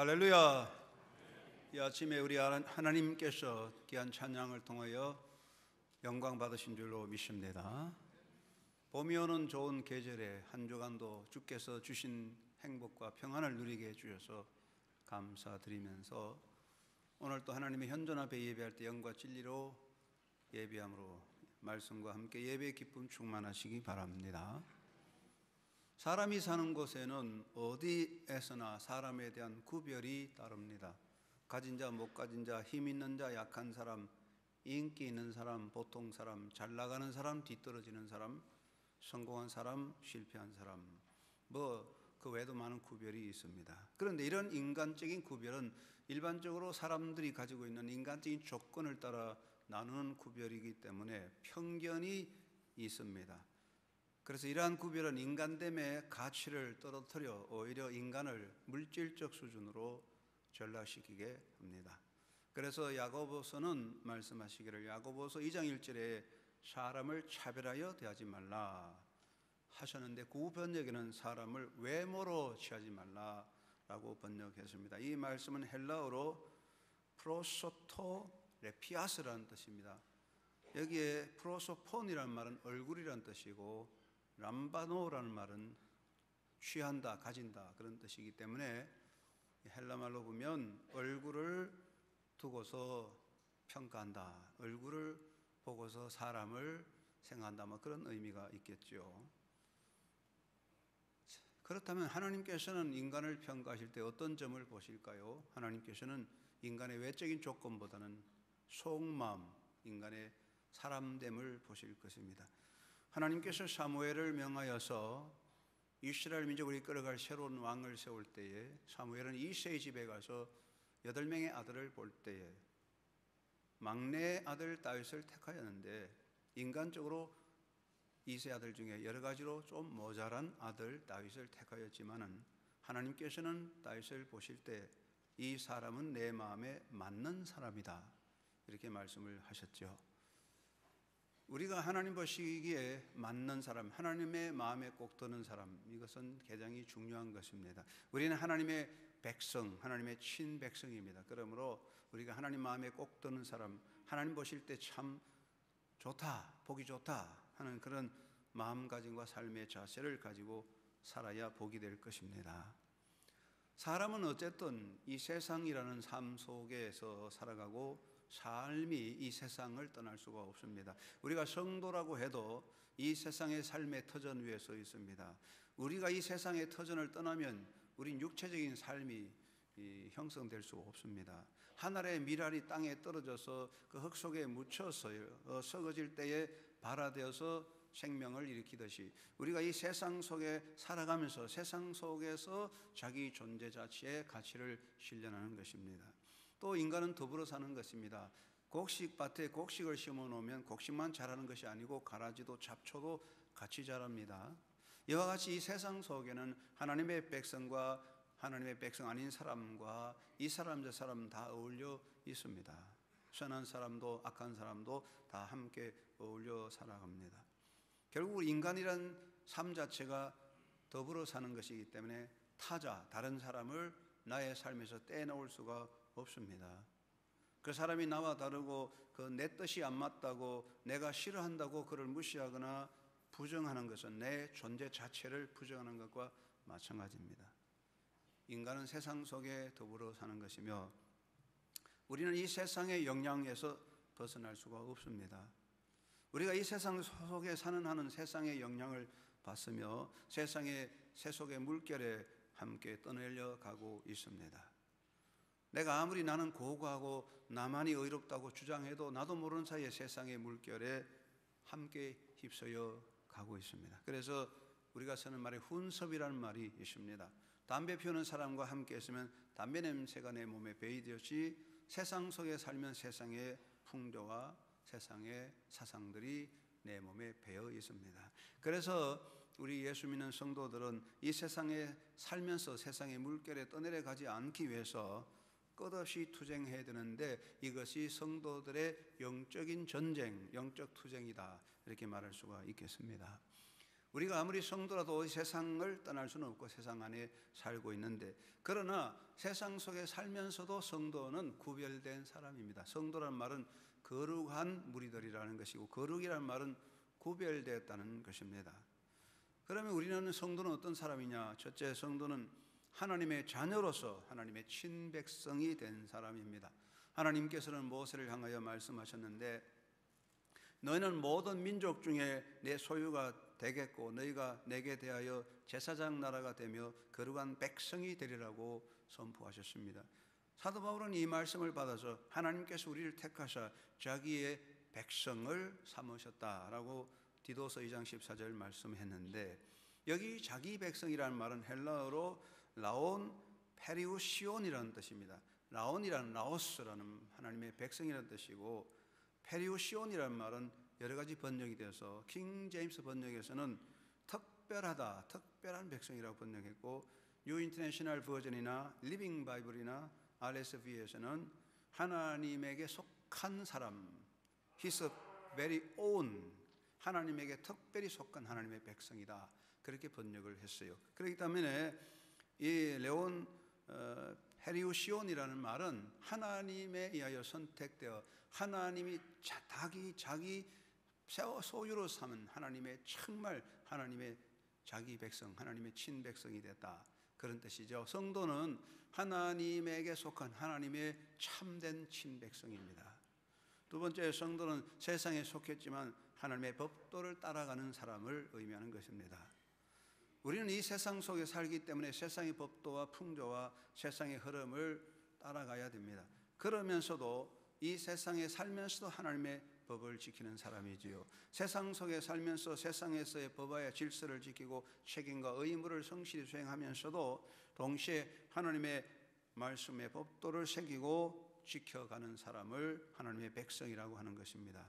할렐루야. 이 아침에 우리 하나님께서 귀한 찬양을 통하여 영광 받으신 줄로 믿습니다. 봄이 오는 좋은 계절에 한 주간도 주께서 주신 행복과 평안을 누리게 해주셔서 감사드리면서 오늘 또 하나님의 현존 앞에 예배할 때 영과 진리로 예배함으로 말씀과 함께 예배의 기쁨 충만하시기 바랍니다. 사람이 사는 곳에는 어디에서나 사람에 대한 구별이 따릅니다. 가진 자, 못 가진 자, 힘 있는 자, 약한 사람, 인기 있는 사람, 보통 사람, 잘 나가는 사람, 뒤떨어지는 사람, 성공한 사람, 실패한 사람, 그 외에도 많은 구별이 있습니다. 그런데 이런 인간적인 구별은 일반적으로 사람들이 가지고 있는 인간적인 조건을 따라 나누는 구별이기 때문에 편견이 있습니다. 그래서 이러한 구별은 인간됨의 가치를 떨어뜨려 오히려 인간을 물질적 수준으로 전락시키게 합니다. 그래서 야고보서는 말씀하시기를 야고보서 2장 1절에 사람을 차별하여 대하지 말라 하셨는데 그 번역에는 사람을 외모로 취하지 말라라고 번역했습니다. 이 말씀은 헬라어로 프로소토레피아스라는 뜻입니다. 여기에 프로소폰이라는 말은 얼굴이라는 뜻이고 람바노라는 말은 취한다, 가진다 그런 뜻이기 때문에 헬라말로 보면 얼굴을 두고서 평가한다, 얼굴을 보고서 사람을 생각한다, 그런 의미가 있겠죠. 그렇다면 하나님께서는 인간을 평가하실 때 어떤 점을 보실까요? 하나님께서는 인간의 외적인 조건보다는 속마음, 인간의 사람됨을 보실 것입니다. 하나님께서 사무엘을 명하여서 이스라엘 민족을 이끌어갈 새로운 왕을 세울 때에 사무엘은 이새의 집에 가서 8명의 아들을 볼 때에 막내 아들 다윗을 택하였는데 인간적으로 이새 아들 중에 여러 가지로 좀 모자란 아들 다윗을 택하였지만은 하나님께서는 다윗을 보실 때 이 사람은 내 마음에 맞는 사람이다 이렇게 말씀을 하셨죠. 우리가 하나님 보시기에 맞는 사람, 하나님의 마음에 꼭 드는 사람, 이것은 굉장히 중요한 것입니다. 우리는 하나님의 백성, 하나님의 친백성입니다. 그러므로 우리가 하나님 마음에 꼭 드는 사람, 하나님 보실 때 참 좋다, 보기 좋다 하는 그런 마음가짐과 삶의 자세를 가지고 살아야 복이 될 것입니다. 사람은 어쨌든 이 세상이라는 삶 속에서 살아가고 삶이 이 세상을 떠날 수가 없습니다. 우리가 성도라고 해도 이 세상의 삶의 터전 위에 서 있습니다. 우리가 이 세상의 터전을 떠나면 우린 육체적인 삶이 형성될 수 없습니다. 하늘의 밀알이 땅에 떨어져서 그 흙 속에 묻혀서 썩어질 때에 발화되어서 생명을 일으키듯이 우리가 이 세상 속에 살아가면서 세상 속에서 자기 존재 자체의 가치를 실현하는 것입니다. 또 인간은 더불어 사는 것입니다. 곡식밭에 곡식을 심어 놓으면 곡식만 자라는 것이 아니고 가라지도 잡초도 같이 자랍니다. 이와 같이 이 세상 속에는 하나님의 백성과 하나님의 백성 아닌 사람과 이 사람 저 사람 다 어울려 있습니다. 선한 사람도 악한 사람도 다 함께 어울려 살아갑니다. 결국 인간이란 삶 자체가 더불어 사는 것이기 때문에 타자, 다른 사람을 나의 삶에서 떼놓을 수가 없습니다. 그 사람이 나와 다르고 내 뜻이 안 맞다고 내가 싫어한다고 그를 무시하거나 부정하는 것은 내 존재 자체를 부정하는 것과 마찬가지입니다. 인간은 세상 속에 더불어 사는 것이며 우리는 이 세상의 영향에서 벗어날 수가 없습니다. 우리가 이 세상 속에 사는 한은 세상의 영향을 받으며 세상의 세속의 물결에 함께 떠내려 가고 있습니다. 내가 아무리 나는 고고하고 나만이 의롭다고 주장해도 나도 모르는 사이에 세상의 물결에 함께 휩싸여 가고 있습니다. 그래서 우리가 쓰는 말에 훈섭이라는 말이 있습니다. 담배 피우는 사람과 함께 있으면 담배 냄새가 내 몸에 배이듯이 세상 속에 살면 세상의 풍조와 세상의 사상들이 내 몸에 배어 있습니다. 그래서 우리 예수 믿는 성도들은 이 세상에 살면서 세상의 물결에 떠내려가지 않기 위해서 끝없이 투쟁해야 되는데 이것이 성도들의 영적인 전쟁, 영적 투쟁이다 이렇게 말할 수가 있겠습니다. 우리가 아무리 성도라도 세상을 떠날 수는 없고 세상 안에 살고 있는데, 그러나 세상 속에 살면서도 성도는 구별된 사람입니다. 성도란 말은 거룩한 무리들이라는 것이고, 거룩이란 말은 구별되었다는 것입니다. 그러면 우리는 성도는 어떤 사람이냐? 첫째, 성도는 하나님의 자녀로서 하나님의 친백성이 된 사람입니다. 하나님께서는 모세를 향하여 말씀하셨는데, 너희는 모든 민족 중에 내 소유가 되겠고 너희가 내게 대하여 제사장 나라가 되며 거룩한 백성이 되리라고 선포하셨습니다. 사도 바울은 이 말씀을 받아서 하나님께서 우리를 택하사 자기의 백성을 삼으셨다라고 디도서 2장 14절 말씀했는데, 여기 자기 백성이라는 말은 헬라어로 라온 페리우시온이라는 뜻입니다. 라온이라는 라오스라는 하나님의 백성이라는 뜻이고, 페리우시온이라는 말은 여러 가지 번역이 되어서 킹 제임스 번역에서는 특별하다, 특별한 백성이라고 번역했고, 뉴 인터내셔널 버전이나 리빙 바이블이나 RSV에서는 하나님에게 속한 사람, His very own, 하나님에게 특별히 속한 하나님의 백성이다, 그렇게 번역을 했어요. 그렇기 때문에 이 레온 페리우시온이라는 말은 하나님에 의하여 선택되어 하나님이 자기 소유로 삼은 하나님의 정말 하나님의 자기 백성, 하나님의 친백성이 됐다, 그런 뜻이죠. 성도는 하나님에게 속한 하나님의 참된 친백성입니다. 두 번째, 성도는 세상에 속했지만 하나님의 법도를 따라가는 사람을 의미하는 것입니다. 우리는 이 세상 속에 살기 때문에 세상의 법도와 풍조와 세상의 흐름을 따라가야 됩니다. 그러면서도 이 세상에 살면서도 하나님의 법을 지키는 사람이지요. 세상 속에 살면서 세상에서의 법와의 질서를 지키고 책임과 의무를 성실히 수행하면서도 동시에 하나님의 말씀의 법도를 새기고 지켜가는 사람을 하나님의 백성이라고 하는 것입니다.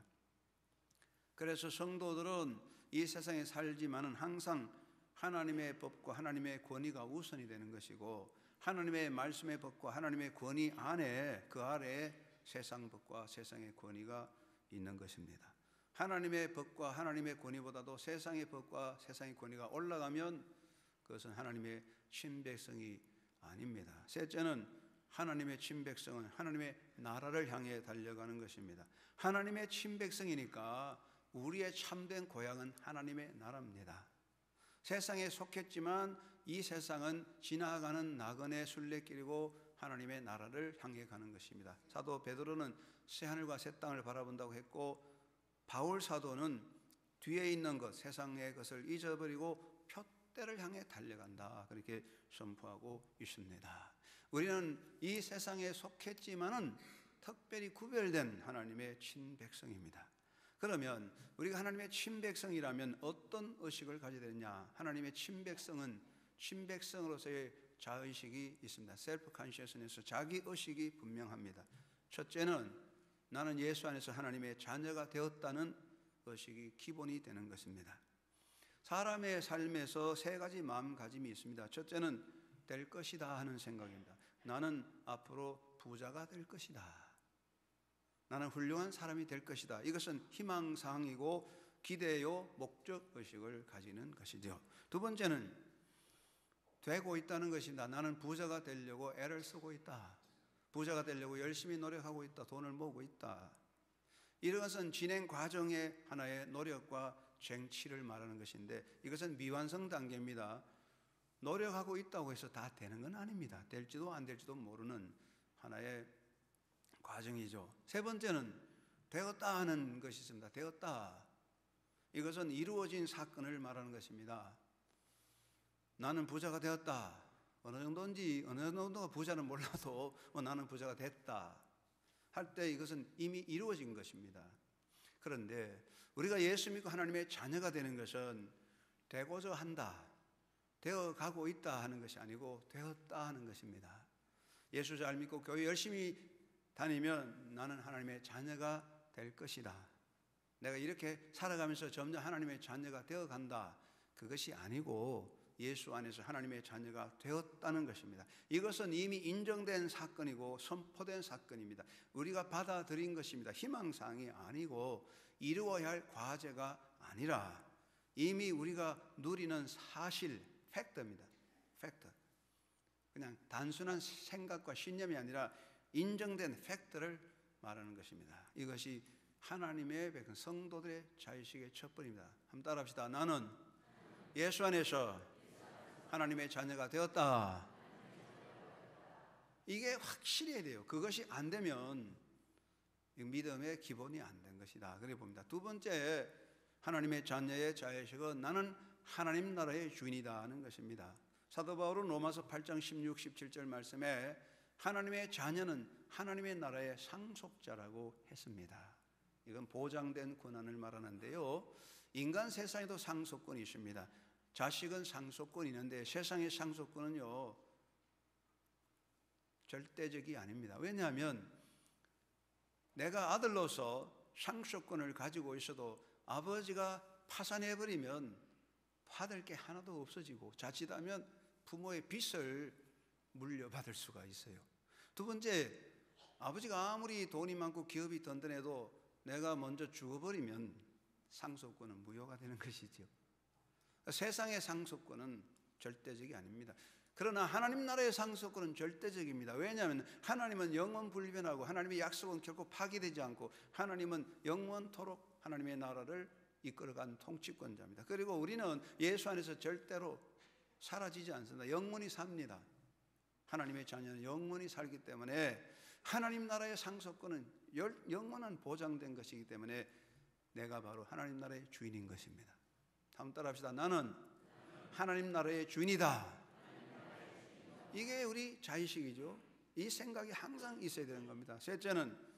그래서 성도들은 이 세상에 살지만은 항상 하나님의 법과 하나님의 권위가 우선이 되는 것이고, 하나님의 말씀의 법과 하나님의 권위 안에, 그 아래에 세상 법과 세상의 권위가 있는 것입니다. 하나님의 법과 하나님의 권위보다도 세상의 법과 세상의 권위가 올라가면 그것은 하나님의 친백성이 아닙니다. 셋째는 하나님의 친백성은 하나님의 나라를 향해 달려가는 것입니다. 하나님의 친백성이니까 우리의 참된 고향은 하나님의 나라입니다. 세상에 속했지만 이 세상은 지나가는 나그네 순례길이고 하나님의 나라를 향해 가는 것입니다. 사도 베드로는 새하늘과 새 땅을 바라본다고 했고, 바울 사도는 뒤에 있는 것, 세상의 것을 잊어버리고 표대를 향해 달려간다, 그렇게 선포하고 있습니다. 우리는 이 세상에 속했지만은 특별히 구별된 하나님의 친백성입니다. 그러면 우리가 하나님의 친백성이라면 어떤 의식을 가져야 되느냐? 하나님의 친백성은 친백성으로서의 자의식이 있습니다. 셀프 컨시어스니스, 자기의식이 분명합니다. 첫째는 나는 예수 안에서 하나님의 자녀가 되었다는 의식이 기본이 되는 것입니다. 사람의 삶에서 세 가지 마음가짐이 있습니다. 첫째는 될 것이다 하는 생각입니다. 나는 앞으로 부자가 될 것이다. 나는 훌륭한 사람이 될 것이다. 이것은 희망사항이고 기대요, 목적의식을 가지는 것이죠. 두 번째는 되고 있다는 것입니다. 나는 부자가 되려고 애를 쓰고 있다. 부자가 되려고 열심히 노력하고 있다. 돈을 모으고 있다. 이것은 진행 과정의 하나의 노력과 쟁취를 말하는 것인데, 이것은 미완성 단계입니다. 노력하고 있다고 해서 다 되는 건 아닙니다. 될지도 안 될지도 모르는 하나의 과정이죠. 세 번째는 되었다 하는 것이 있습니다. 되었다. 이것은 이루어진 사건을 말하는 것입니다. 나는 부자가 되었다. 어느 정도가 부자는 몰라도 나는 부자가 됐다 할 때 이것은 이미 이루어진 것입니다. 그런데 우리가 예수 믿고 하나님의 자녀가 되는 것은 되고자 한다, 되어 가고 있다 하는 것이 아니고 되었다 하는 것입니다. 예수 잘 믿고 교회 열심히 다니면 나는 하나님의 자녀가 될 것이다. 내가 이렇게 살아가면서 점점 하나님의 자녀가 되어 간다. 그것이 아니고 예수 안에서 하나님의 자녀가 되었다는 것입니다. 이것은 이미 인정된 사건이고 선포된 사건입니다. 우리가 받아들인 것입니다. 희망사항이 아니고 이루어야 할 과제가 아니라 이미 우리가 누리는 사실, 팩트입니다. 팩트. 그냥 단순한 생각과 신념이 아니라 인정된 팩트를 말하는 것입니다. 이것이 하나님의 백성 성도들의 자의식의 첫번입니다. 한번 따라합시다. 나는 예수 안에서 하나님의 자녀가 되었다. 이게 확실해야 돼요. 그것이 안 되면 믿음의 기본이 안 된 것이다. 그래 봅니다. 두 번째, 하나님의 자녀의 자의식은 나는 하나님 나라의 주인이다 하는 것입니다. 사도 바울은 로마서 8장 16, 17절 말씀에 하나님의 자녀는 하나님의 나라의 상속자라고 했습니다. 이건 보장된 권한을 말하는데요, 인간 세상에도 상속권이 있습니다. 자식은 상속권이 있는데 세상의 상속권은요 절대적이 아닙니다. 왜냐하면 내가 아들로서 상속권을 가지고 있어도 아버지가 파산해버리면 받을 게 하나도 없어지고 자칫하면 부모의 빚을 물려받을 수가 있어요. 두 번째, 아버지가 아무리 돈이 많고 기업이 든든해도 내가 먼저 죽어버리면 상속권은 무효가 되는 것이죠. 세상의 상속권은 절대적이 아닙니다. 그러나 하나님 나라의 상속권은 절대적입니다. 왜냐하면 하나님은 영원 불변하고 하나님의 약속은 결코 파기되지 않고 하나님은 영원토록 하나님의 나라를 이끌어간 통치권자입니다. 그리고 우리는 예수 안에서 절대로 사라지지 않습니다. 영원히 삽니다. 하나님의 자녀는 영원히 살기 때문에 하나님 나라의 상속권은 영원한 보장된 것이기 때문에 내가 바로 하나님 나라의 주인인 것입니다. 한번 따라합시다. 나는 하나님 나라의 주인이다. 이게 우리 자의식이죠. 이 생각이 항상 있어야 되는 겁니다. 셋째는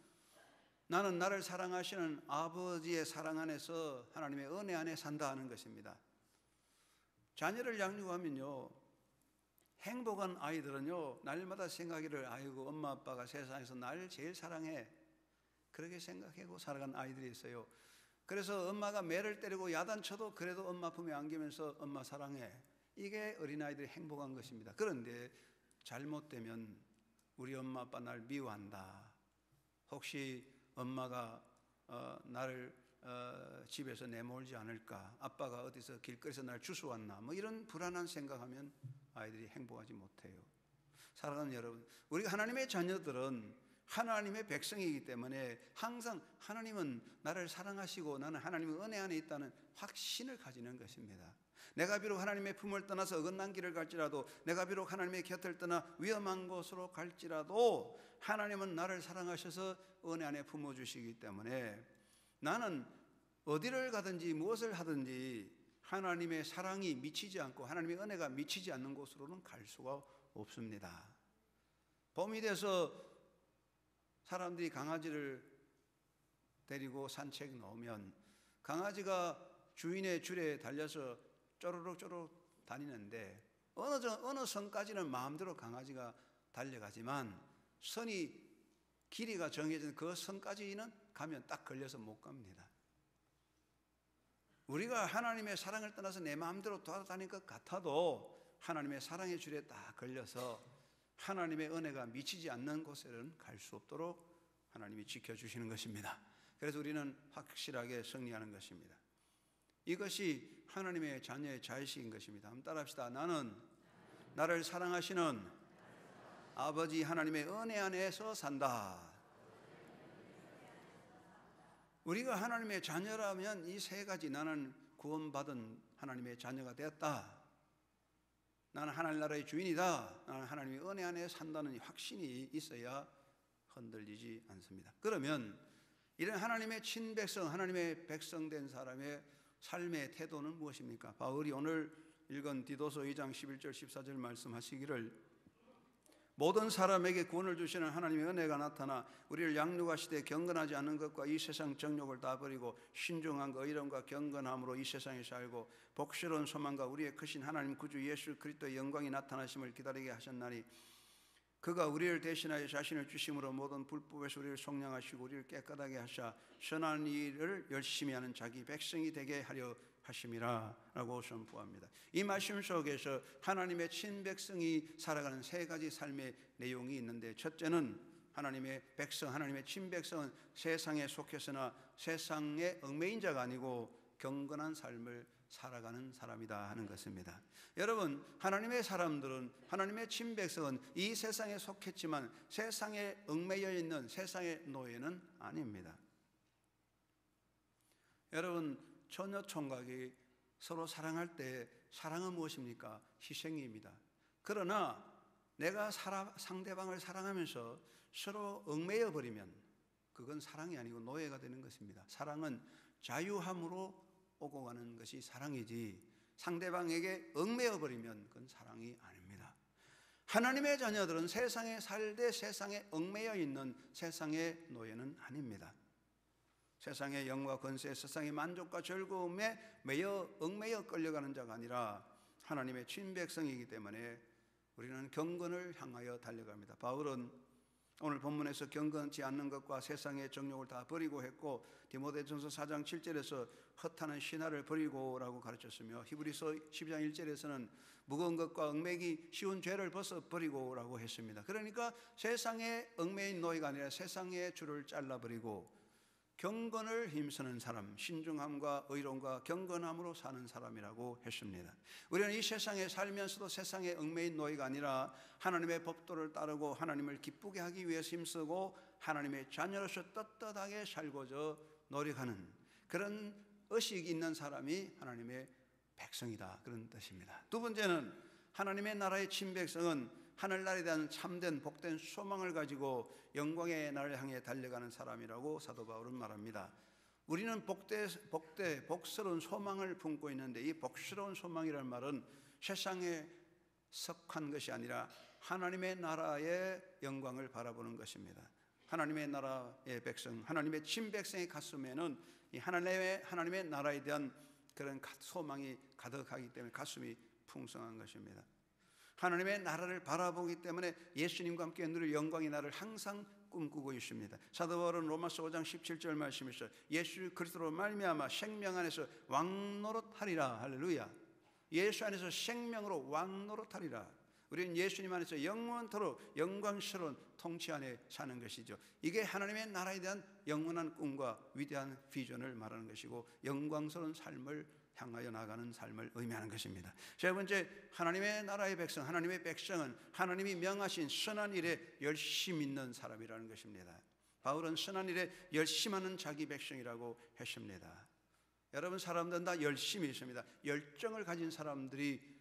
나는 나를 사랑하시는 아버지의 사랑 안에서 하나님의 은혜 안에 산다 하는 것입니다. 자녀를 양육하면요, 행복한 아이들은요 날마다 생각하기를 아이고 엄마 아빠가 세상에서 날 제일 사랑해, 그렇게 생각하고 살아간 아이들이 있어요. 그래서 엄마가 매를 때리고 야단쳐도 그래도 엄마 품에 안기면서 엄마 사랑해, 이게 어린아이들이 행복한 것입니다. 그런데 잘못되면 우리 엄마 아빠 날 미워한다, 혹시 엄마가 나를 집에서 내몰지 않을까, 아빠가 어디서 길거리에서 날 주워왔나, 뭐 이런 불안한 생각하면 아이들이 행복하지 못해요. 사랑하는 여러분, 우리가 하나님의 자녀들은 하나님의 백성이기 때문에 항상 하나님은 나를 사랑하시고 나는 하나님의 은혜 안에 있다는 확신을 가지는 것입니다. 내가 비록 하나님의 품을 떠나서 어긋난 길을 갈지라도, 내가 비록 하나님의 곁을 떠나 위험한 곳으로 갈지라도 하나님은 나를 사랑하셔서 은혜 안에 품어주시기 때문에 나는 어디를 가든지 무엇을 하든지 하나님의 사랑이 미치지 않고 하나님의 은혜가 미치지 않는 곳으로는 갈 수가 없습니다. 봄이 돼서 사람들이 강아지를 데리고 산책 나오면 강아지가 주인의 줄에 달려서 쪼르륵 다니는데 어느 선까지는 마음대로 강아지가 달려가지만 선이 길이가 정해진 그 선까지는 가면 딱 걸려서 못 갑니다. 우리가 하나님의 사랑을 떠나서 내 마음대로 돌아다닐 것 같아도 하나님의 사랑의 줄에 딱 걸려서 하나님의 은혜가 미치지 않는 곳에는 갈 수 없도록 하나님이 지켜주시는 것입니다. 그래서 우리는 확실하게 승리하는 것입니다. 이것이 하나님의 자녀의 자의식인 것입니다. 한번 따라합시다. 나는 나를 사랑하시는 아버지 하나님의 은혜 안에서 산다. 우리가 하나님의 자녀라면 이 세 가지, 나는 구원받은 하나님의 자녀가 되었다, 나는 하나님 나라의 주인이다, 나는 하나님의 은혜 안에 산다는 확신이 있어야 흔들리지 않습니다. 그러면 이런 하나님의 친백성, 하나님의 백성된 사람의 삶의 태도는 무엇입니까? 바울이 오늘 읽은 디도서 2장 11절 14절 말씀하시기를 모든 사람에게 구원을 주시는 하나님의 은혜가 나타나 우리를 양육하시되 경건하지 않는 것과 이 세상 정욕을 다 버리고 신중함과 의로움과 경건함으로 이 세상에 살고 복스러운 소망과 우리의 크신 하나님 구주 예수 그리스도의 영광이 나타나심을 기다리게 하셨나니 그가 우리를 대신하여 자신을 주심으로 모든 불법에서 우리를 속량하시고 우리를 깨끗하게 하사 선한 일을 열심히 하는 자기 백성이 되게 하려 하심이라 라고 선포합니다. 이 말씀 속에서 하나님의 친백성이 살아가는 세 가지 삶의 내용이 있는데, 첫째는 하나님의 백성, 하나님의 친백성은 세상에 속해서나 세상에 얽매인 자가 아니고 경건한 삶을 살아가는 사람이다 하는 것입니다. 여러분, 하나님의 사람들은, 하나님의 친백성은 이 세상에 속했지만 세상에 얽매여 있는 세상의 노예는 아닙니다. 여러분, 처녀 총각이 서로 사랑할 때 사랑은 무엇입니까? 희생입니다. 그러나 내가 상대방을 사랑하면서 서로 얽매여 버리면 그건 사랑이 아니고 노예가 되는 것입니다. 사랑은 자유함으로 오고 가는 것이 사랑이지, 상대방에게 얽매여 버리면 그건 사랑이 아닙니다. 하나님의 자녀들은 세상에 살되 세상에 얽매여 있는 세상의 노예는 아닙니다. 세상의 영과 권세, 세상의 만족과 즐거움에 얽매여 끌려가는 자가 아니라 하나님의 친백성이기 때문에 우리는 경건을 향하여 달려갑니다. 바울은 오늘 본문에서 경건치 않는 것과 세상의 정욕을 다 버리고 했고, 디모데전서 4장 7절에서 헛하는 신화를 버리고라고 가르쳤으며, 히브리서 12장 1절에서는 무거운 것과 얽매기 쉬운 죄를 벗어 버리고라고 했습니다. 그러니까 세상에 얽매인 노예가 아니라 세상의 줄을 잘라버리고 경건을 힘쓰는 사람, 신중함과 의로움과 경건함으로 사는 사람이라고 했습니다. 우리는 이 세상에 살면서도 세상에 얽매인 노예가 아니라 하나님의 법도를 따르고 하나님을 기쁘게 하기 위해서 힘쓰고 하나님의 자녀로서 떳떳하게 살고자 노력하는 그런 의식이 있는 사람이 하나님의 백성이다, 그런 뜻입니다. 두 번째는 하나님의 나라의 친백성은 하늘나라에 대한 참된 복된 소망을 가지고 영광의 나라를 향해 달려가는 사람이라고 사도 바울은 말합니다. 우리는 복스러운 소망을 품고 있는데, 이 복스러운 소망이라는 말은 세상에 속한 것이 아니라 하나님의 나라의 영광을 바라보는 것입니다. 하나님의 나라의 백성, 하나님의 친백성의 가슴에는 이 하나님의 나라에 대한 그런 소망이 가득하기 때문에 가슴이 풍성한 것입니다. 하나님의 나라를 바라보기 때문에 예수님과 함께 누릴 영광의 나라를 항상 꿈꾸고 있습니다. 사도 바울은 로마서 5장 17절 말씀에서 예수 그리스도로 말미암아 생명 안에서 왕노릇하리라. 할렐루야. 예수 안에서 생명으로 왕노릇하리라. 우리는 예수님 안에서 영원토록 영광스러운 통치 안에 사는 것이죠. 이게 하나님의 나라에 대한 영원한 꿈과 위대한 비전을 말하는 것이고, 영광스러운 삶을 향하여 나가는 삶을 의미하는 것입니다. 세 번째, 하나님의 나라의 백성, 하나님의 백성은 하나님이 명하신 선한 일에 열심 있는 사람이라는 것입니다. 바울은 선한 일에 열심하는 자기 백성이라고 했습니다. 여러분, 사람들은 다 열심히 있습니다. 열정을 가진 사람들이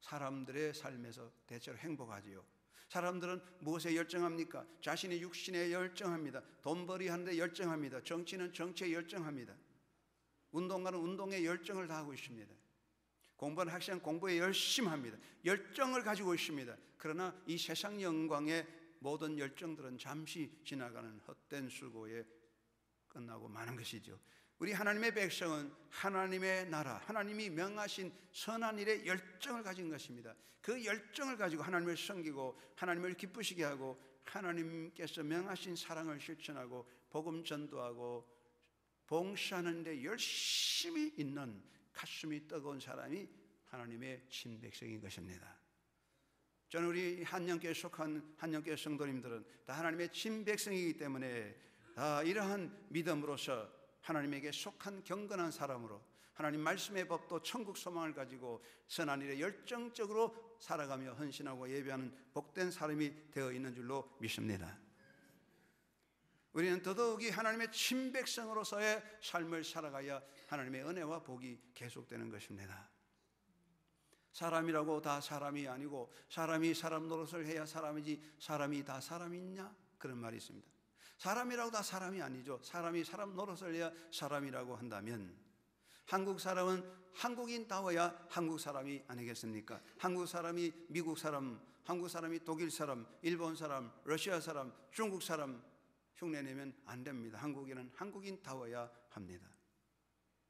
사람들의 삶에서 대체로 행복하지요. 사람들은 무엇에 열정합니까? 자신의 육신에 열정합니다. 돈벌이 하는데 열정합니다. 정치는 정치에 열정합니다. 운동가는 운동에 열정을 다하고 있습니다. 공부하는 학생은 공부에 열심합니다. 열정을 가지고 있습니다. 그러나 이 세상 영광의 모든 열정들은 잠시 지나가는 헛된 수고에 끝나고 마는 것이죠. 우리 하나님의 백성은 하나님의 나라, 하나님이 명하신 선한 일에 열정을 가진 것입니다. 그 열정을 가지고 하나님을 섬기고 하나님을 기쁘시게 하고 하나님께서 명하신 사랑을 실천하고 복음 전도하고 봉사하는 데 열심히 있는 가슴이 뜨거운 사람이 하나님의 친백성인 것입니다. 저는 우리 한영교회에 속한 한영교회 성도님들은 다 하나님의 친백성이기 때문에 다 이러한 믿음으로서 하나님에게 속한 경건한 사람으로 하나님 말씀의 법도 천국 소망을 가지고 선한 일에 열정적으로 살아가며 헌신하고 예배하는 복된 사람이 되어 있는 줄로 믿습니다. 우리는 더더욱이 하나님의 친백성으로서의 삶을 살아가야 하나님의 은혜와 복이 계속되는 것입니다. 사람이라고 다 사람이 아니고 사람이 사람 노릇을 해야 사람이지 사람이 다 사람이냐? 그런 말이 있습니다. 사람이라고 다 사람이 아니죠. 사람이 사람 노릇을 해야 사람이라고 한다면 한국 사람은 한국인다워야 한국 사람이 아니겠습니까? 한국 사람이 미국 사람, 한국 사람이 독일 사람, 일본 사람, 러시아 사람, 중국 사람 흉내내면 안 됩니다. 한국인은 한국인다워야 합니다.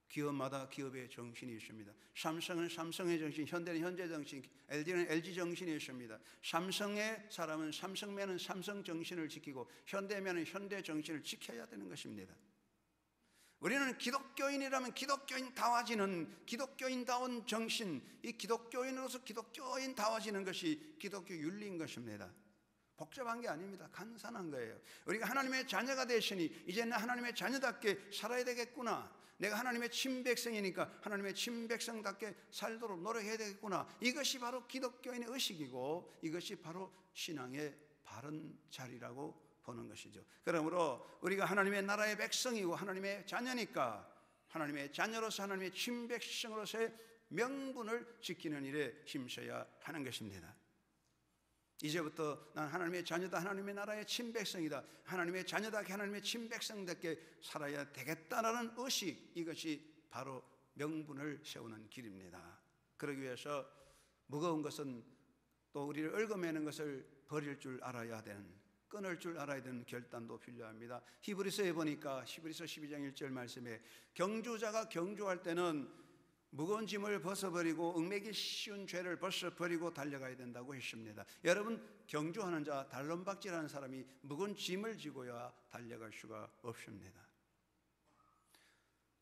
기업마다 기업의 정신이 있습니다. 삼성은 삼성의 정신, 현대는 현대 정신, LG는 LG 정신이 있습니다. 삼성의 사람은 삼성맨은 삼성 정신을 지키고 현대맨은 현대 정신을 지켜야 되는 것입니다. 우리는 기독교인이라면 기독교인다워지는 기독교인다운 정신, 이 기독교인으로서 기독교인다워지는 것이 기독교 윤리인 것입니다. 복잡한 게 아닙니다. 간단한 거예요. 우리가 하나님의 자녀가 되시니 이제는 하나님의 자녀답게 살아야 되겠구나. 내가 하나님의 친백성이니까 하나님의 친백성답게 살도록 노력해야 되겠구나. 이것이 바로 기독교인의 의식이고 이것이 바로 신앙의 바른 자리라고 보는 것이죠. 그러므로 우리가 하나님의 나라의 백성이고 하나님의 자녀니까 하나님의 자녀로서 하나님의 친백성으로서의 명분을 지키는 일에 힘써야 하는 것입니다. 이제부터 난 하나님의 자녀다, 하나님의 나라의 친백성이다, 하나님의 자녀다, 하나님의 친백성답게 살아야 되겠다라는 의식, 이것이 바로 명분을 세우는 길입니다. 그러기 위해서 무거운 것은 또 우리를 얽어매는 것을 버릴 줄 알아야 되는, 끊을 줄 알아야 되는 결단도 필요합니다. 히브리서에 보니까 히브리서 12장 1절 말씀에 경주자가 경주할 때는 무거운 짐을 벗어버리고 얽매기 쉬운 죄를 벗어버리고 달려가야 된다고 했습니다. 여러분, 경주하는 자, 달론박질하는 사람이 무거운 짐을 지고야 달려갈 수가 없습니다.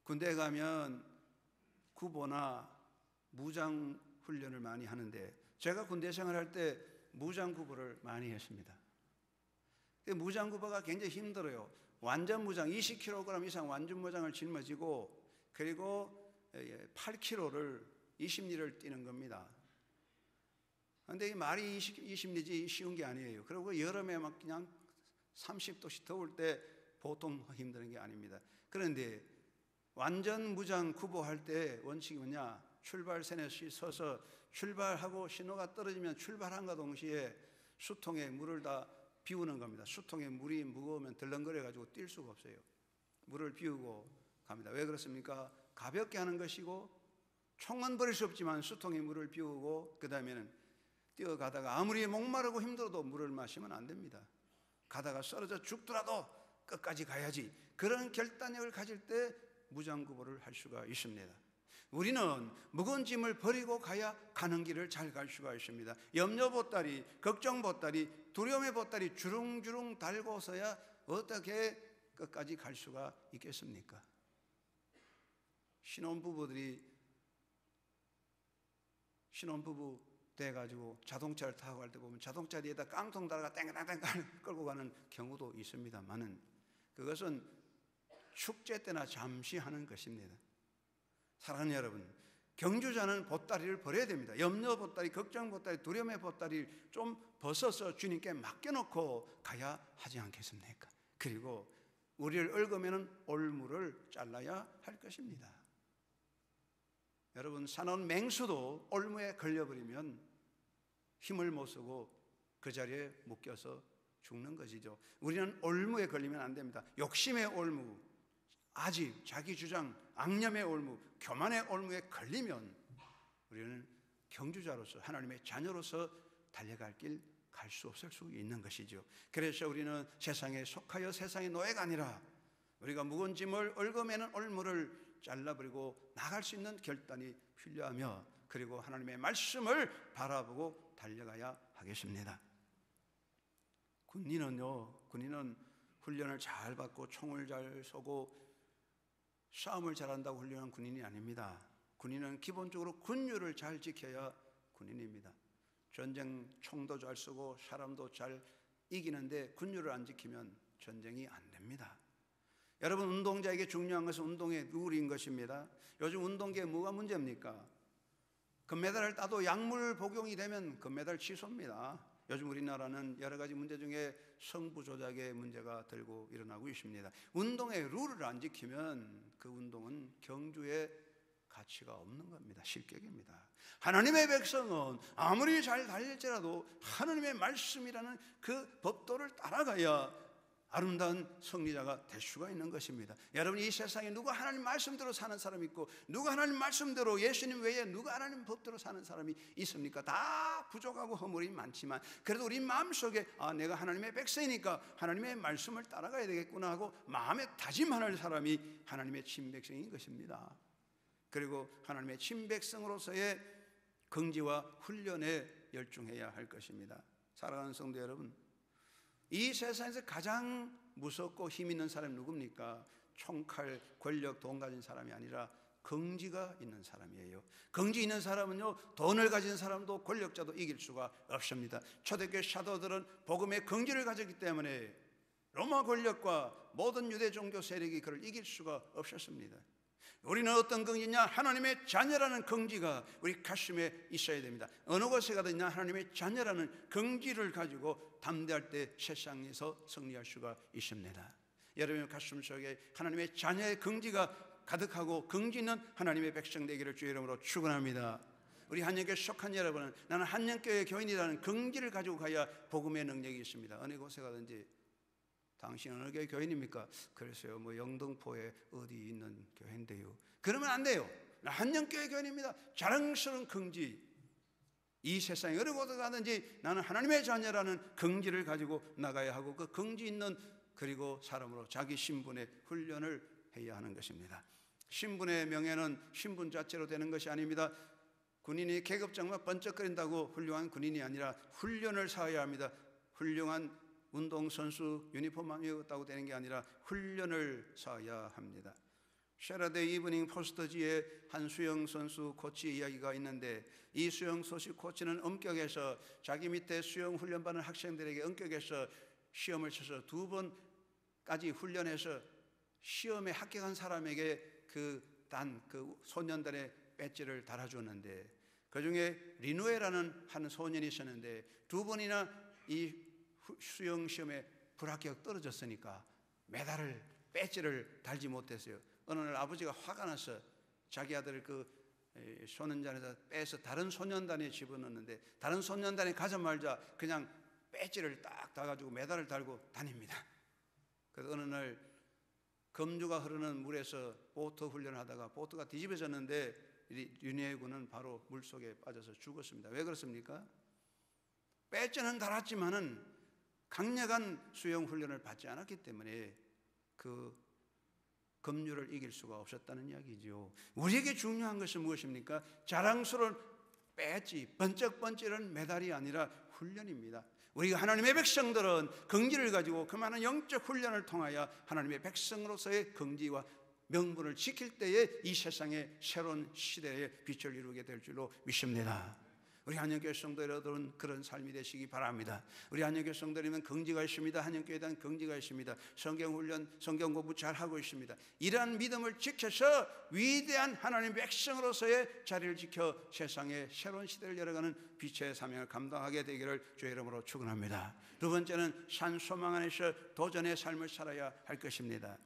군대에 가면 구보나 무장 훈련을 많이 하는데 제가 군대 생활할 때 무장 구보를 많이 했습니다. 무장 구보가 굉장히 힘들어요. 완전 무장 20kg 이상 완전 무장을 짊어지고 그리고 8km를 20리를 뛰는 겁니다. 그런데 이 말이 20리지 쉬운 게 아니에요. 그리고 여름에 막 그냥 30도씩 더울 때 보통 힘든 게 아닙니다. 그런데 완전 무장 구보할 때 원칙이 뭐냐? 출발선에 서서 출발하고 신호가 떨어지면 출발함과 동시에 수통에 물을 다 비우는 겁니다. 수통에 물이 무거우면 덜렁거려 가지고 뛸 수가 없어요. 물을 비우고 갑니다. 왜 그렇습니까? 가볍게 하는 것이고 총은 버릴 수 없지만 수통에 물을 비우고 그 다음에는 뛰어가다가 아무리 목마르고 힘들어도 물을 마시면 안 됩니다. 가다가 쓰러져 죽더라도 끝까지 가야지. 그런 결단력을 가질 때 무장구보를 할 수가 있습니다. 우리는 무거운 짐을 버리고 가야 가는 길을 잘 갈 수가 있습니다. 염려 보따리, 걱정 보따리, 두려움의 보따리 주릉주릉 달고서야 어떻게 끝까지 갈 수가 있겠습니까? 신혼부부 돼가지고 자동차를 타고 갈 때 보면 자동차 뒤에다 깡통 달아가 땡땡땡 끌고 가는 경우도 있습니다만은 그것은 축제 때나 잠시 하는 것입니다. 사랑하는 여러분, 경주자는 보따리를 버려야 됩니다. 염려 보따리, 걱정 보따리, 두려움의 보따리를 좀 벗어서 주님께 맡겨놓고 가야 하지 않겠습니까? 그리고 우리를 얽으면 올무를 잘라야 할 것입니다. 여러분, 사나운 맹수도 올무에 걸려버리면 힘을 못 쓰고 그 자리에 묶여서 죽는 것이죠. 우리는 올무에 걸리면 안 됩니다. 욕심의 올무, 아집, 자기 주장, 악념의 올무, 교만의 올무에 걸리면 우리는 경주자로서 하나님의 자녀로서 달려갈 길 갈 수 없을 수 있는 것이죠. 그래서 우리는 세상에 속하여 세상의 노예가 아니라 우리가 무거운 짐을 얽어매는 올무를 잘라버리고 나갈 수 있는 결단이 필요하며 그리고 하나님의 말씀을 바라보고 달려가야 하겠습니다. 군인은 훈련을 잘 받고 총을 잘 쏘고 싸움을 잘한다고 훈련한 군인이 아닙니다. 군인은 기본적으로 군율을 잘 지켜야 군인입니다. 전쟁 총도 잘 쏘고 사람도 잘 이기는데 군율을 안 지키면 전쟁이 안 됩니다. 여러분, 운동자에게 중요한 것은 운동의 룰인 것입니다. 요즘 운동계에 뭐가 문제입니까? 금메달을 따도 약물 복용이 되면 금메달 취소입니다. 요즘 우리나라는 여러 가지 문제 중에 성부 조작의 문제가 들고 일어나고 있습니다. 운동의 룰을 안 지키면 그 운동은 경주의 가치가 없는 겁니다. 실격입니다. 하나님의 백성은 아무리 잘 달릴지라도 하나님의 말씀이라는 그 법도를 따라가야 아름다운 승리자가 될 수가 있는 것입니다. 여러분, 이 세상에 누가 하나님 말씀대로 사는 사람이 있고 누가 하나님 말씀대로 예수님 외에 누가 하나님 법대로 사는 사람이 있습니까? 다 부족하고 허물이 많지만 그래도 우리 마음속에 내가 하나님의 백성이니까 하나님의 말씀을 따라가야 되겠구나 하고 마음에 다짐하는 사람이 하나님의 친백성인 것입니다. 그리고 하나님의 친백성으로서의 긍지와 훈련에 열중해야 할 것입니다. 사랑하는 성도 여러분, 이 세상에서 가장 무섭고 힘 있는 사람이 누굽니까? 총칼, 권력, 돈 가진 사람이 아니라 긍지가 있는 사람이에요. 긍지 있는 사람은요, 돈을 가진 사람도 권력자도 이길 수가 없습니다. 초대교회 사도들은 복음의 긍지를 가졌기 때문에 로마 권력과 모든 유대 종교 세력이 그를 이길 수가 없었습니다. 우리는 어떤 긍지냐? 하나님의 자녀라는 긍지가 우리 가슴에 있어야 됩니다. 어느 곳에 가든지 하나님의 자녀라는 긍지를 가지고 담대할 때 세상에서 승리할 수가 있습니다. 여러분의 가슴 속에 하나님의 자녀의 긍지가 가득하고 긍지 있는 하나님의 백성 되기를 주의 이름으로 축원합니다. 우리 한영교회 속한 여러분은 나는 한영교회 교인이라는 긍지를 가지고 가야 복음의 능력이 있습니다. 어느 곳에 가든지 당신 어느 교회 교인입니까? 그래서요, 뭐 영등포에 어디 있는 교회인데요. 그러면 안 돼요. 한영교회 교인입니다. 자랑스러운 긍지. 이 세상에 어느 곳에 가든지 나는 하나님의 자녀라는 긍지를 가지고 나가야 하고, 그 긍지 있는 그리고 사람으로 자기 신분의 훈련을 해야 하는 것입니다. 신분의 명예는 신분 자체로 되는 것이 아닙니다. 군인이 계급장만 번쩍거린다고 훌륭한 군인이 아니라 훈련을 쌓아야 합니다. 훌륭한 운동선수 유니폼만 입었다고 되는 게 아니라 훈련을 쌓아야 합니다. 셰라데이 이브닝 포스터지에 한 수영 선수 코치 이야기가 있는데, 이 수영 선수 코치는 엄격해서 자기 밑에 수영 훈련받는 학생들에게 엄격해서 시험을 쳐서 2번까지 훈련해서 시험에 합격한 사람에게 그 소년단의 배지를 달아주었는데, 그 중에 리누에라는 한 소년이 있었는데 2번이나 이 수영 시험에 불합격 떨어졌으니까 메달을 배지를 달지 못했어요. 어느 날 아버지가 화가 나서 자기 아들을 그 소년단에서 빼서 다른 소년단에 집어넣는데, 다른 소년단에 가자마자 그냥 배지를 딱 달아가지고 메달을 달고 다닙니다. 그래서 어느 날 검주가 흐르는 물에서 보트 훈련을 하다가 보트가 뒤집어졌는데 리누에 군은 바로 물속에 빠져서 죽었습니다. 왜 그렇습니까? 배지는 달았지만은 강력한 수영 훈련을 받지 않았기 때문에 그 검류를 이길 수가 없었다는 이야기죠. 우리에게 중요한 것은 무엇입니까? 자랑스러운 배지, 번쩍번쩍한 메달이 아니라 훈련입니다. 우리가 하나님의 백성들은 긍지를 가지고 그 많은 영적 훈련을 통하여 하나님의 백성으로서의 긍지와 명분을 지킬 때에 이 세상의 새로운 시대의 빛을 이루게 될 줄로 믿습니다. 우리 한영교회 성도 여러분, 그런 삶이 되시기 바랍니다. 우리 한영교회 성도님은 긍지가 있습니다. 한영교회에 대한 긍지가 있습니다. 성경훈련, 성경 공부 잘하고 있습니다. 이러한 믿음을 지켜서 위대한 하나님의 백성으로서의 자리를 지켜 세상의 새로운 시대를 열어가는 빛의 사명을 감당하게 되기를 주의 이름으로 축원합니다. 두 번째는 산소망 안에서 도전의 삶을 살아야 할 것입니다.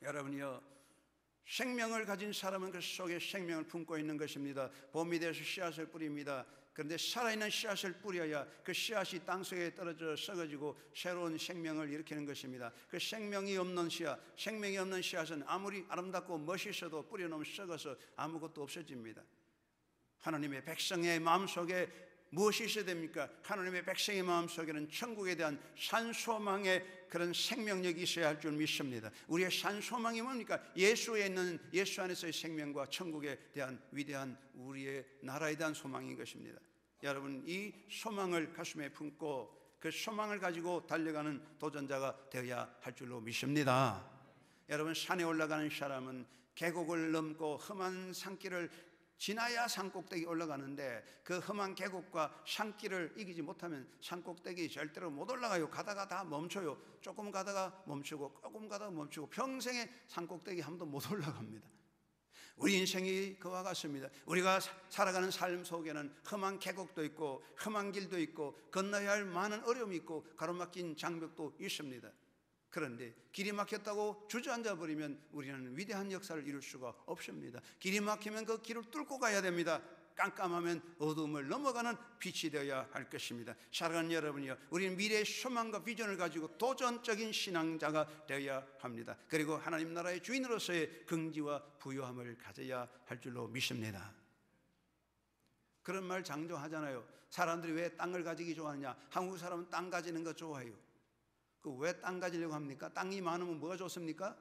여러분이요, 생명을 가진 사람은 그 속에 생명을 품고 있는 것입니다. 봄이 돼서 씨앗을 뿌립니다. 그런데 살아있는 씨앗을 뿌려야 그 씨앗이 땅속에 떨어져 썩어지고 새로운 생명을 일으키는 것입니다. 그 생명이 없는 씨앗, 생명이 없는 씨앗은 아무리 아름답고 멋있어도 뿌려놓으면 썩어서 아무것도 없어집니다. 하나님의 백성의 마음속에 무엇이 있어야 됩니까? 하나님의 백성의 마음속에는 천국에 대한 산소망의 그런 생명력이 있어야 할 줄 믿습니다. 우리의 산소망이 뭡니까? 예수에 있는, 예수 안에서의 생명과 천국에 대한 위대한 우리의 나라에 대한 소망인 것입니다. 여러분, 이 소망을 가슴에 품고 그 소망을 가지고 달려가는 도전자가 되어야 할 줄로 믿습니다. 여러분, 산에 올라가는 사람은 계곡을 넘고 험한 산길을 지나야 산꼭대기 올라가는데, 그 험한 계곡과 산길을 이기지 못하면 산꼭대기 절대로 못 올라가요. 가다가 다 멈춰요. 조금 가다가 멈추고 조금 가다가 멈추고 평생에 산꼭대기 한 번도 못 올라갑니다. 우리 인생이 그와 같습니다. 우리가 살아가는 삶 속에는 험한 계곡도 있고 험한 길도 있고 건너야 할 많은 어려움이 있고 가로막힌 장벽도 있습니다. 그런데 길이 막혔다고 주저앉아 버리면 우리는 위대한 역사를 이룰 수가 없습니다. 길이 막히면 그 길을 뚫고 가야 됩니다. 깜깜하면 어둠을 넘어가는 빛이 되어야 할 것입니다. 사랑하는 여러분이요, 우리는 미래의 소망과 비전을 가지고 도전적인 신앙자가 되어야 합니다. 그리고 하나님 나라의 주인으로서의 긍지와 부요함을 가져야 할 줄로 믿습니다. 그런 말 장조하잖아요. 사람들이 왜 땅을 가지기 좋아하느냐? 한국 사람은 땅 가지는 거 좋아해요. 왜 땅 가지려고 합니까? 땅이 많으면 뭐가 좋습니까?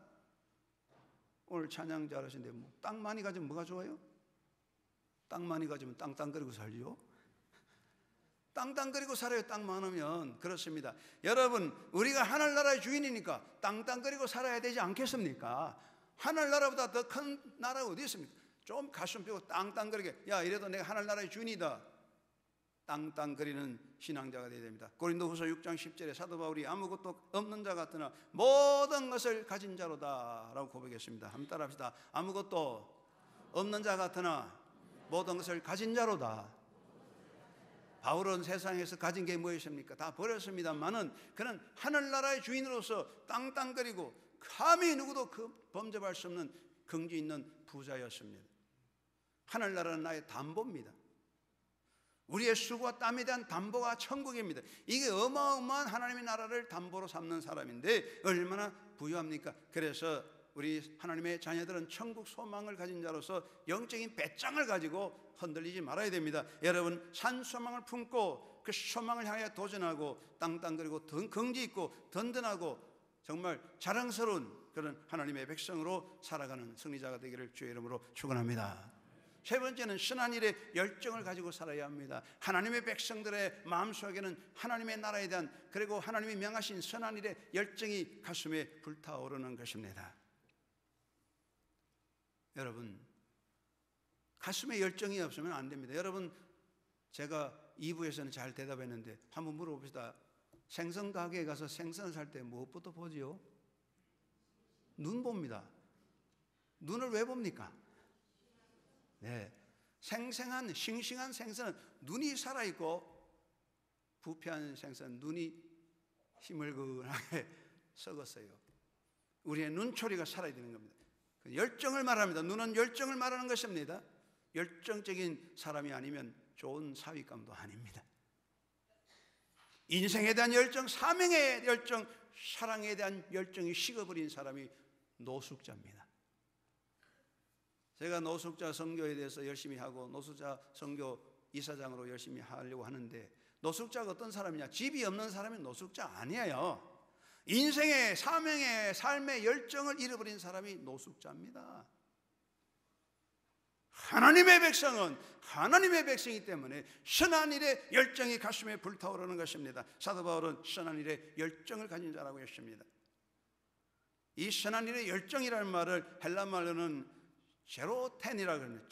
오늘 찬양 잘하시는데 땅 많이 가지면 뭐가 좋아요? 땅 많이 가지면 땅땅거리고 살죠. 땅땅거리고 살아요. 땅 많으면. 그렇습니다. 여러분, 우리가 하늘나라의 주인이니까 땅땅거리고 살아야 되지 않겠습니까? 하늘나라보다 더 큰 나라가 어디 있습니까? 좀 가슴 펴고 땅땅거리게, 야 이래도 내가 하늘나라의 주인이다, 땅땅거리는 신앙자가 되어야 됩니다. 고린도후서 6장 10절에 사도 바울이 아무것도 없는 자 같으나 모든 것을 가진 자로다 라고 고백했습니다. 한번 따라합시다. 아무것도 없는 자 같으나 모든 것을 가진 자로다. 바울은 세상에서 가진 게 무엇입니까? 다 버렸습니다만은 그는 하늘나라의 주인으로서 땅땅거리고 감히 누구도 그 범접할 수 없는 긍지 있는 부자였습니다. 하늘나라는 나의 담보입니다. 우리의 수고와 땀에 대한 담보가 천국입니다. 이게 어마어마한 하나님의 나라를 담보로 삼는 사람인데 얼마나 부유합니까? 그래서 우리 하나님의 자녀들은 천국 소망을 가진 자로서 영적인 배짱을 가지고 흔들리지 말아야 됩니다. 여러분, 산 소망을 품고 그 소망을 향해 도전하고 땅땅거리고 긍지 있고 든든하고 정말 자랑스러운 그런 하나님의 백성으로 살아가는 승리자가 되기를 주의 이름으로 축원합니다. 세 번째는 선한 일에 열정을 가지고 살아야 합니다. 하나님의 백성들의 마음속에는 하나님의 나라에 대한, 그리고 하나님이 명하신 선한 일에 열정이 가슴에 불타오르는 것입니다. 여러분, 가슴에 열정이 없으면 안 됩니다. 여러분, 제가 2부에서는 잘 대답했는데 한번 물어봅시다. 생선 가게에 가서 생선을 살 때 무엇부터 보지요? 눈 봅니다. 눈을 왜 봅니까? 네, 생생한 싱싱한 생선은 눈이 살아있고, 부패한 생선은 눈이 희물근하게 썩었어요. 우리의 눈초리가 살아야 되는 겁니다. 열정을 말합니다. 눈은 열정을 말하는 것입니다. 열정적인 사람이 아니면 좋은 사위감도 아닙니다. 인생에 대한 열정, 사명의 열정, 사랑에 대한 열정이 식어버린 사람이 노숙자입니다. 제가 노숙자 선교에 대해서 열심히 하고 노숙자 선교 이사장으로 열심히 하려고 하는데, 노숙자가 어떤 사람이냐? 집이 없는 사람이 노숙자 아니에요. 인생의 사명의 삶의 열정을 잃어버린 사람이 노숙자입니다. 하나님의 백성은 하나님의 백성이기 때문에 선한 일에 열정이 가슴에 불타오르는 것입니다. 사도 바울은 선한 일에 열정을 가진 자라고 했습니다. 이 선한 일에 열정이라는 말을 헬라 말로는 제로텐이라고 합니다.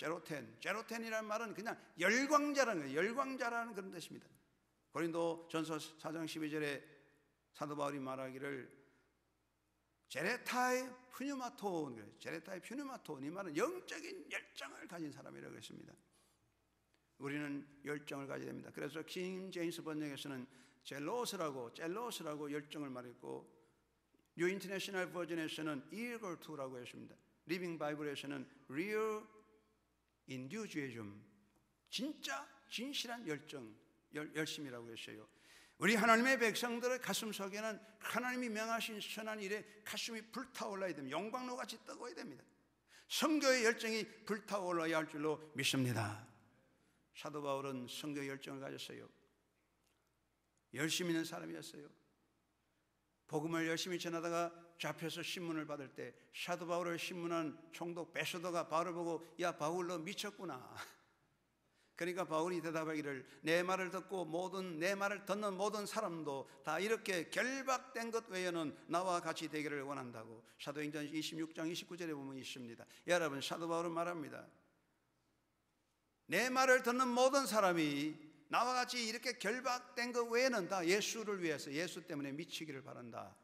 제로텐이라는 말은 그냥 열광자라는 거예요. 열광자라는 그런 뜻입니다. 고린도 전서 4장 12절에 사도 바울이 말하기를 제레타의 푸뉴마톤, 제레타의 푸뉴마톤, 이 말은 영적인 열정을 가진 사람이라고 했습니다. 우리는 열정을 가져야 됩니다. 그래서 킹 제임스 번역에서는 젤로스라고 열정을 말했고, 뉴 인터내셔널 버전에서는 eager to라고 했습니다. 리빙 바이블에서는 real enthusiasm, 진짜 진실한 열정, 열심이라고 했어요. 우리 하나님의 백성들의 가슴 속에는 하나님이 명하신 선한 일에 가슴이 불타올라야 됩니다. 영광로같이 뜨거워야 됩니다. 선교의 열정이 불타올라야 할 줄로 믿습니다. 사도 바울은 선교의 열정을 가졌어요. 열심히 있는 사람이었어요. 복음을 열심히 전하다가 잡혀서 신문을 받을 때 사도 바울을 신문한 총독 베소더가 바울을 보고, 야 바울 너 미쳤구나. 그러니까 바울이 대답하기를, 내 말을 듣고 내 말을 듣는 모든 사람도 다 이렇게 결박된 것 외에는 나와 같이 되기를 원한다고 사도행전 26장 29절에 보면 있습니다. 여러분, 사도 바울은 말합니다. 내 말을 듣는 모든 사람이 나와 같이 이렇게 결박된 것 외에는 다 예수를 위해서, 예수 때문에 미치기를 바란다.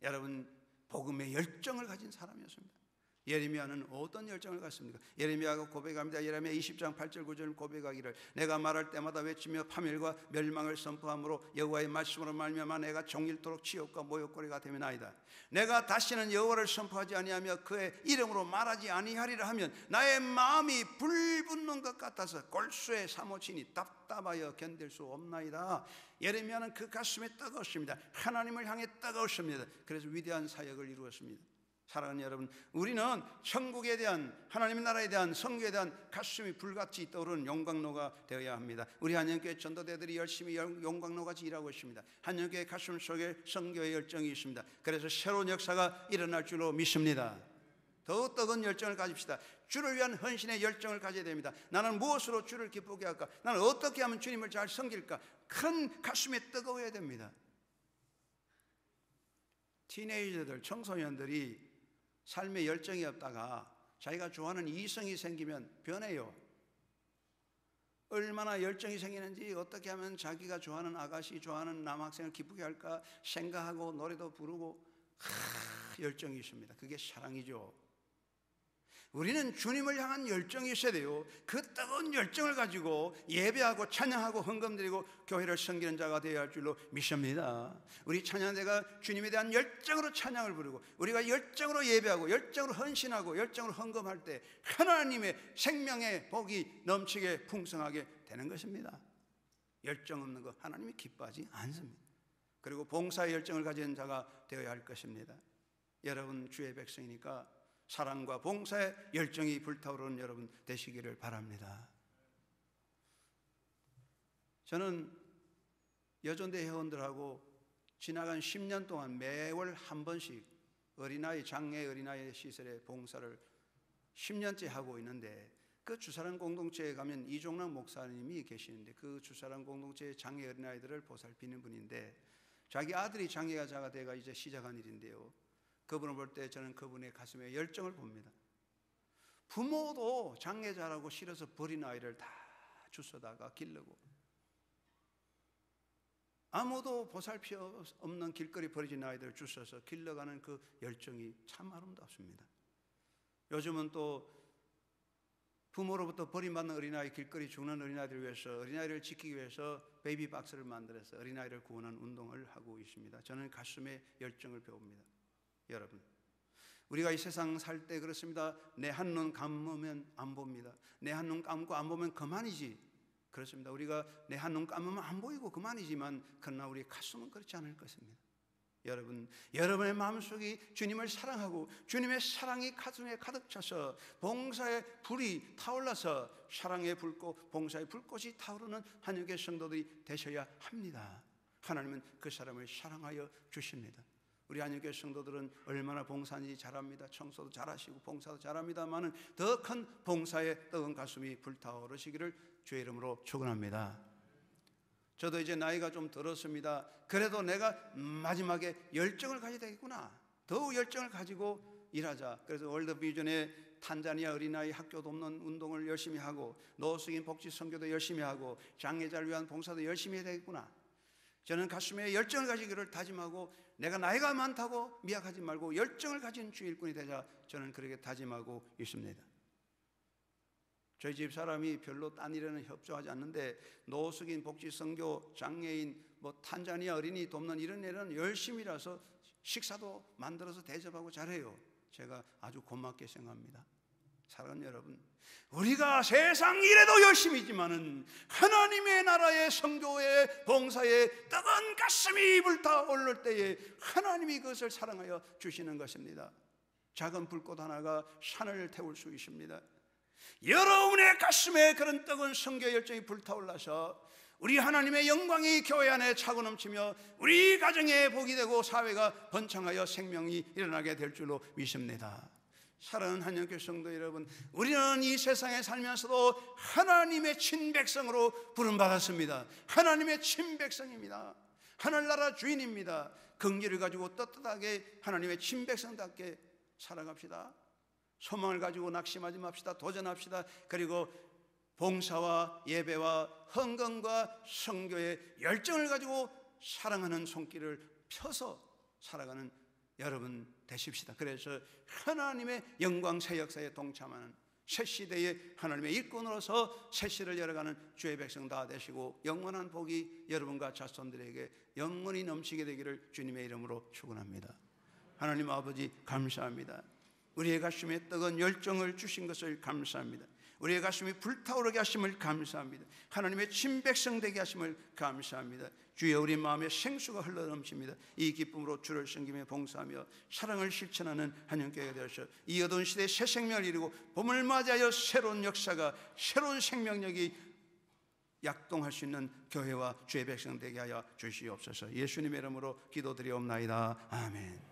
여러분, 복음의 열정을 가진 사람이었습니다. 예레미야는 어떤 열정을 갖습니까? 예레미야가 고백합니다. 예레미야 20장 8절 9절 고백하기를, 내가 말할 때마다 외치며 파멸과 멸망을 선포함으로 여호와의 말씀으로 말미암아 내가 종일토록 치욕과 모욕거리가 되면아이다. 내가 다시는 여호와를 선포하지 아니하며 그의 이름으로 말하지 아니하리라 하면 나의 마음이 불붙는 것 같아서 골수에 사모치니 답답하여 견딜 수 없나이다. 예레미야는 그 가슴에 뜨거웠습니다. 하나님을 향해 뜨거웠습니다. 그래서 위대한 사역을 이루었습니다. 사랑하는 여러분, 우리는 천국에 대한, 하나님의 나라에 대한, 선교에 대한 가슴이 불같이 떠오르는 용광로가 되어야 합니다. 우리 한영교회 전도대들이 열심히 용광로같이 일하고 있습니다. 한영교회 가슴 속에 선교의 열정이 있습니다. 그래서 새로운 역사가 일어날 줄로 믿습니다. 더 뜨거운 열정을 가집시다. 주를 위한 헌신의 열정을 가져야 됩니다. 나는 무엇으로 주를 기쁘게 할까? 나는 어떻게 하면 주님을 잘 섬길까? 큰 가슴에 뜨거워야 됩니다. 티네이저들, 청소년들이 삶에 열정이 없다가 자기가 좋아하는 이성이 생기면 변해요. 얼마나 열정이 생기는지, 어떻게 하면 자기가 좋아하는 아가씨, 좋아하는 남학생을 기쁘게 할까 생각하고 노래도 부르고 열정이 있습니다. 그게 사랑이죠. 우리는 주님을 향한 열정이 있어야 돼요. 그 뜨거운 열정을 가지고 예배하고 찬양하고 헌금드리고 교회를 섬기는 자가 되어야 할 줄로 믿습니다. 우리 찬양대가 주님에 대한 열정으로 찬양을 부르고 우리가 열정으로 예배하고 열정으로 헌신하고 열정으로 헌금할 때 하나님의 생명의 복이 넘치게 풍성하게 되는 것입니다. 열정 없는 거 하나님이 기뻐하지 않습니다. 그리고 봉사의 열정을 가진 자가 되어야 할 것입니다. 여러분 주의 백성이니까 사랑과 봉사의 열정이 불타오르는 여러분 되시기를 바랍니다. 저는 여전대 회원들하고 지나간 10년 동안 매월 한 번씩 어린아이, 장애 어린아이 시설의 봉사를 10년째 하고 있는데, 그 주사랑 공동체에 가면 이종락 목사님이 계시는데 그 주사랑 공동체의 장애 어린아이들을 보살피는 분인데, 자기 아들이 장애자가 돼가 이제 시작한 일인데요, 그분을 볼 때 저는 그분의 가슴에 열정을 봅니다. 부모도 장애자라고 싫어서 버린 아이를 다 주워다가 기르고, 아무도 보살피 없는 길거리 버려진 아이들을 주워서 길러가는 그 열정이 참 아름답습니다. 요즘은 또 부모로부터 버림받는 어린아이, 길거리 죽는 어린아이들을 위해서, 어린아이를 지키기 위해서 베이비박스를 만들어서 어린아이를 구원하는 운동을 하고 있습니다. 저는 가슴에 열정을 배웁니다. 여러분, 우리가 이 세상 살 때 그렇습니다. 내 한눈 감으면 안 봅니다. 내 한눈 감고 안 보면 그만이지. 그렇습니다. 우리가 내 한눈 감으면 안 보이고 그만이지만, 그러나 우리 가슴은 그렇지 않을 것입니다. 여러분, 여러분의 마음속이 주님을 사랑하고 주님의 사랑이 가슴에 가득 차서 봉사의 불이 타올라서 사랑의 불꽃, 봉사의 불꽃이 타오르는 한국의 성도들이 되셔야 합니다. 하나님은 그 사람을 사랑하여 주십니다. 우리 한국교회 성도들은 얼마나 봉사하는지 잘합니다. 청소도 잘하시고 봉사도 잘합니다만은 더 큰 봉사의 뜨거운 가슴이 불타오르시기를 주의 이름으로 축원합니다. 저도 이제 나이가 좀 들었습니다. 그래도 내가 마지막에 열정을 가져야 되겠구나. 더욱 열정을 가지고 일하자. 그래서 월드비전의 탄자니아 어린아이 학교 돕는 운동을 열심히 하고, 노숙인 복지 선교도 열심히 하고, 장애자를 위한 봉사도 열심히 해야 되겠구나. 저는 가슴에 열정을 가지기를 다짐하고, 내가 나이가 많다고 미약하지 말고 열정을 가진 주의 일꾼이 되자, 저는 그렇게 다짐하고 있습니다. 저희 집 사람이 별로 딴 일에는 협조하지 않는데, 노숙인 복지 선교, 장애인, 탄자니아 어린이 돕는 이런 일은 열심히 일해서 식사도 만들어서 대접하고 잘해요. 제가 아주 고맙게 생각합니다. 사랑하는 여러분, 우리가 세상 일에도 열심히지만은 하나님의 나라의 선교의 봉사에 뜨거운 가슴이 불타오를 때에 하나님이 그것을 사랑하여 주시는 것입니다. 작은 불꽃 하나가 산을 태울 수 있습니다. 여러분의 가슴에 그런 뜨거운 선교 열정이 불타올라서 우리 하나님의 영광이 교회 안에 차고 넘치며 우리 가정에 복이 되고 사회가 번창하여 생명이 일어나게 될 줄로 믿습니다. 사랑하는 한영교회 성도 여러분, 우리는 이 세상에 살면서도 하나님의 친백성으로 부름받았습니다. 하나님의 친백성입니다. 하늘나라 주인입니다. 긍휼을 가지고 떳떳하게 하나님의 친백성답게 살아갑시다. 소망을 가지고 낙심하지 맙시다. 도전합시다. 그리고 봉사와 예배와 헌금과 선교의 열정을 가지고 사랑하는 손길을 펴서 살아가는 여러분 되십시다. 그래서 하나님의 영광 새 역사에 동참하는 새 시대의 하나님의 일꾼으로서 새 시를 열어가는 주의 백성 다 되시고, 영원한 복이 여러분과 자손들에게 영원히 넘치게 되기를 주님의 이름으로 축원합니다. 하나님 아버지 감사합니다. 우리의 가슴에 뜨거운 열정을 주신 것을 감사합니다. 우리의 가슴이 불타오르게 하심을 감사합니다. 하나님의 친백성 되게 하심을 감사합니다. 주여, 우리 마음에 생수가 흘러넘칩니다. 이 기쁨으로 주를 섬기며 봉사하며 사랑을 실천하는 한영교회가 되어서 이 어두운 시대에 새 생명을 이루고 봄을 맞이하여 새로운 역사가, 새로운 생명력이 약동할 수 있는 교회와 주의 백성 되게 하여 주시옵소서. 예수님의 이름으로 기도드리옵나이다. 아멘.